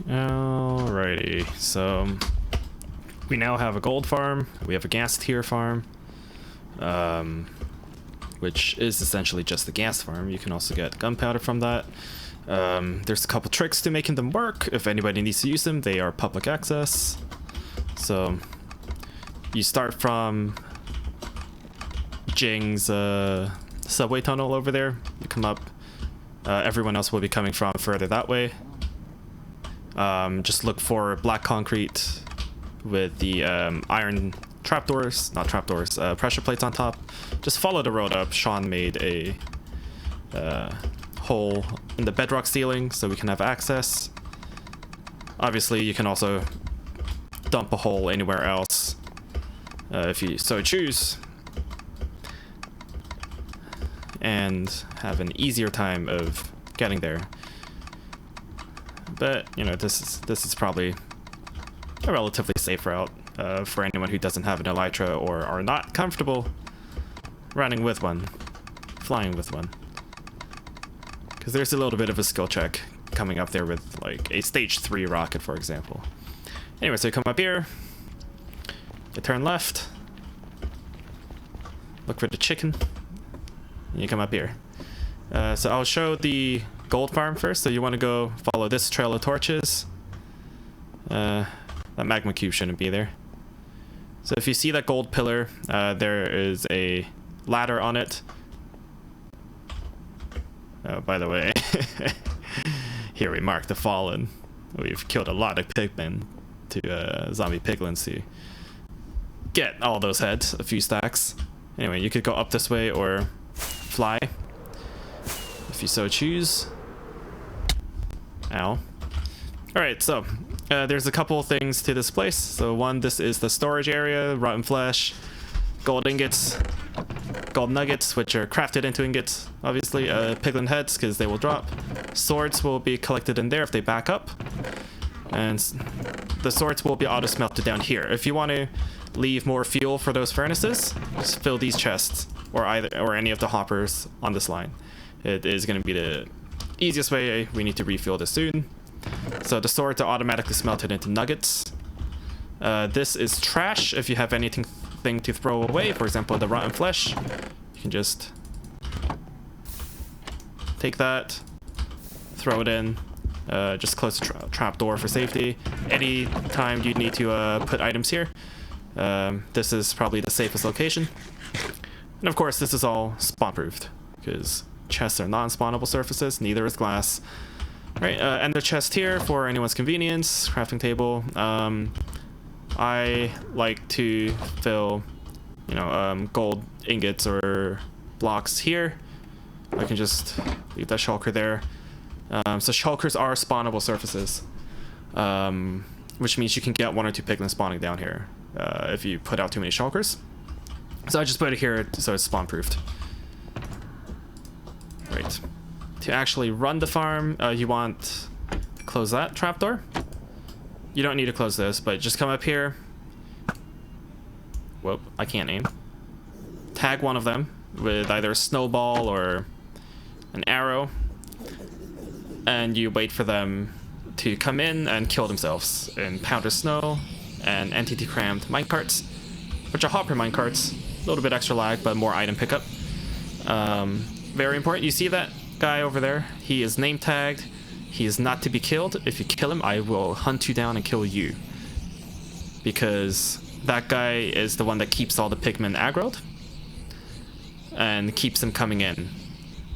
Alrighty, so we now have a gold farm, we have a ghast tier farm, which is essentially just the ghast farm. You can also get gunpowder from that. There's a couple tricks to making them work. If anybody needs to use them, they are public access. So you start from Jing's subway tunnel over there. You come up. Everyone else will be coming from further that way. Just look for black concrete with the iron trapdoors, not trapdoors, pressure plates on top. Just follow the road up. Sean made a hole in the bedrock ceiling so we can have access. Obviously, you can also dump a hole anywhere else if you so choose, and have an easier time of getting there. But you know, this is probably a relatively safe route for anyone who doesn't have an elytra or are not comfortable running with one, flying with one, because there's a little bit of a skill check coming up there with like a stage 3 rocket, for example. Anyway, so you come up here, you turn left, look for the chicken, and you come up here. So I'll show the gold farm first. So you want to go follow this trail of torches. That magma cube shouldn't be there. So if you see that gold pillar, there is a ladder on it. Oh, by the way, here we mark the fallen. We've killed a lot of piglin to zombie piglins to get all those heads, a few stacks. Anyway, you could go up this way or fly if you so choose. Ow. Alright, so there's a couple things to this place. So one, this is the storage area, rotten flesh, gold ingots, gold nuggets, which are crafted into ingots, obviously, piglin heads, because they will drop. Swords will be collected in there if they back up, and the swords will be auto-smelted down here. If you want to leave more fuel for those furnaces, just fill these chests, or any of the hoppers on this line. It is going to be the easiest way. We need to refuel this soon. So the swords are automatically smelted into nuggets. This is trash. If you have anything to throw away, for example the rotten flesh, you can just take that, throw it in, just close the trap door for safety. Anytime you need to put items here, this is probably the safest location. And of course this is all spawn proofed, because chests are non-spawnable surfaces, neither is glass. Right, and the chest here for anyone's convenience, crafting table. I like to fill, you know, gold ingots or blocks here. I can just leave that shulker there. So shulkers are spawnable surfaces, which means you can get 1 or 2 piglins spawning down here if you put out too many shulkers. So I just put it here so it's spawn proofed. Right. To actually run the farm, you want to close that trapdoor. You don't need to close this, but just come up here. Whoop, I can't aim. Tag one of them with either a snowball or an arrow, and you wait for them to come in and kill themselves in powder snow and entity crammed minecarts, which are hopper minecarts. A little bit extra lag, but more item pickup. Very important. You see that guy over there? He is name tagged. He is not to be killed. If you kill him, I will hunt you down and kill you, because that guy is the one that keeps all the pigmen aggroed and keeps them coming in.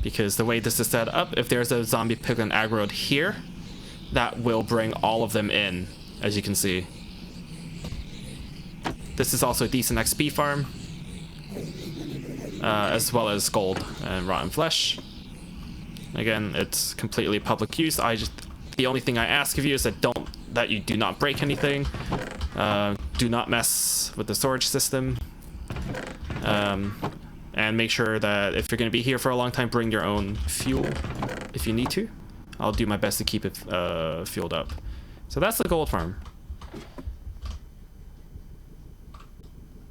Because the way this is set up, if there's a zombie piglin aggroed here, that will bring all of them in, as you can see. This is also a decent XP farm, as well as gold and rotten flesh. Again, it's completely public use. The only thing I ask of you is that you do not break anything. Do not mess with the storage system. And make sure that if you're going to be here for a long time, bring your own fuel if you need to. I'll do my best to keep it fueled up. So that's the gold farm.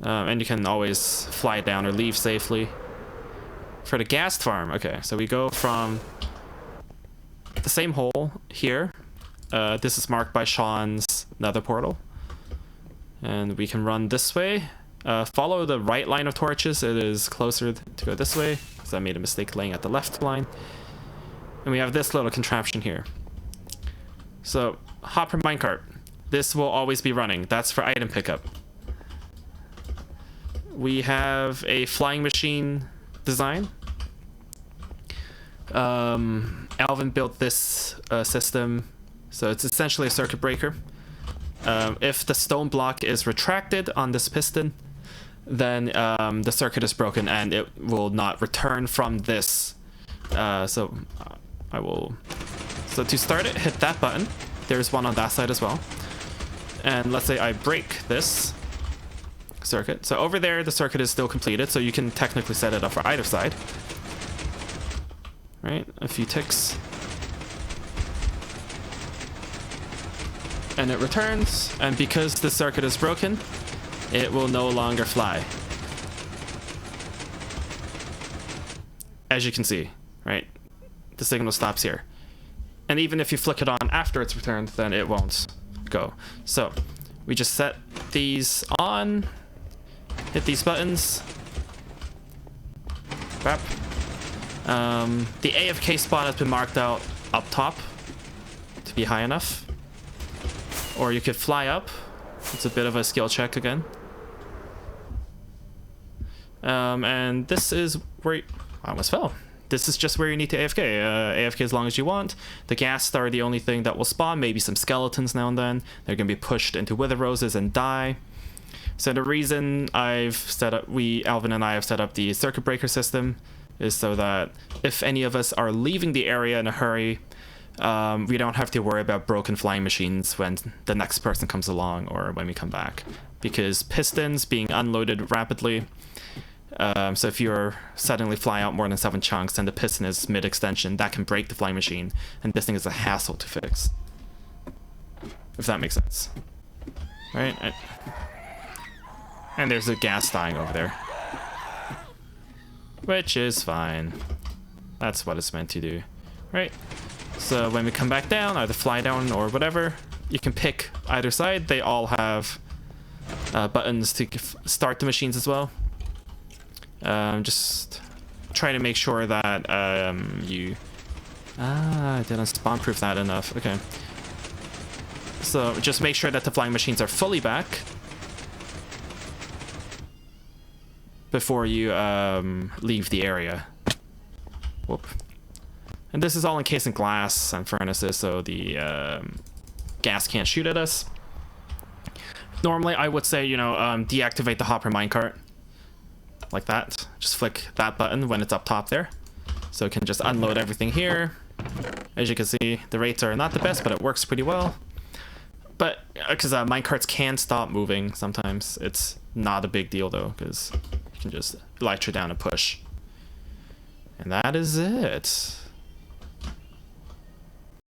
And you can always fly down or leave safely. For the ghast farm, okay, so we go from the same hole here, This is marked by Sean's nether portal. And we can run this way. Follow the right line of torches. It is closer to go this way, because I made a mistake laying at the left line. And we have this little contraption here. So, hopper minecart. This will always be running. That's for item pickup. We have a flying machine design. Alvin built this system, so it's essentially a circuit breaker. If the stone block is retracted on this piston, then the circuit is broken and it will not return from this. So to start it, hit that button. There's one on that side as well. And let's say I break this circuit. So over there, the circuit is still completed, so you can technically set it up for either side. Right, a few ticks. And it returns, and because the circuit is broken, it will no longer fly. As you can see, right? The signal stops here. And even if you flick it on after it's returned, then it won't go. So we just set these on, hit these buttons. Crap. The AFK spot has been marked out up top to be high enough. Or you could fly up. It's a bit of a skill check again. And this is where I almost fell. This is just where you need to AFK. AFK as long as you want. The Ghast are the only thing that will spawn. Maybe some skeletons now and then. They're going to be pushed into wither roses and die. So the reason I've set up, Alvin and I have set up the circuit breaker system is so that if any of us are leaving the area in a hurry, we don't have to worry about broken flying machines when the next person comes along or when we come back. Because pistons being unloaded rapidly, so if you're suddenly flying out more than 7 chunks and the piston is mid-extension, that can break the flying machine, and this thing is a hassle to fix. If that makes sense. Right? And there's a gas dying over there. Which is fine. That's what it's meant to do. Right? So when we come back down, either fly down or whatever, you can pick either side. They all have buttons to start the machines as well. Just try to make sure that you... I didn't spawn proof that enough. Okay. So just make sure that the flying machines are fully back before you leave the area. Whoop. And this is all encased in glass and furnaces, so the gas can't shoot at us. Normally, I would say, deactivate the hopper minecart. Like that. Just flick that button when it's up top there. So it can just unload everything here. As you can see, the rates are not the best, but it works pretty well. But, because minecarts can stop moving sometimes. It's not a big deal, though, because you can just elytra down and push. And that is it.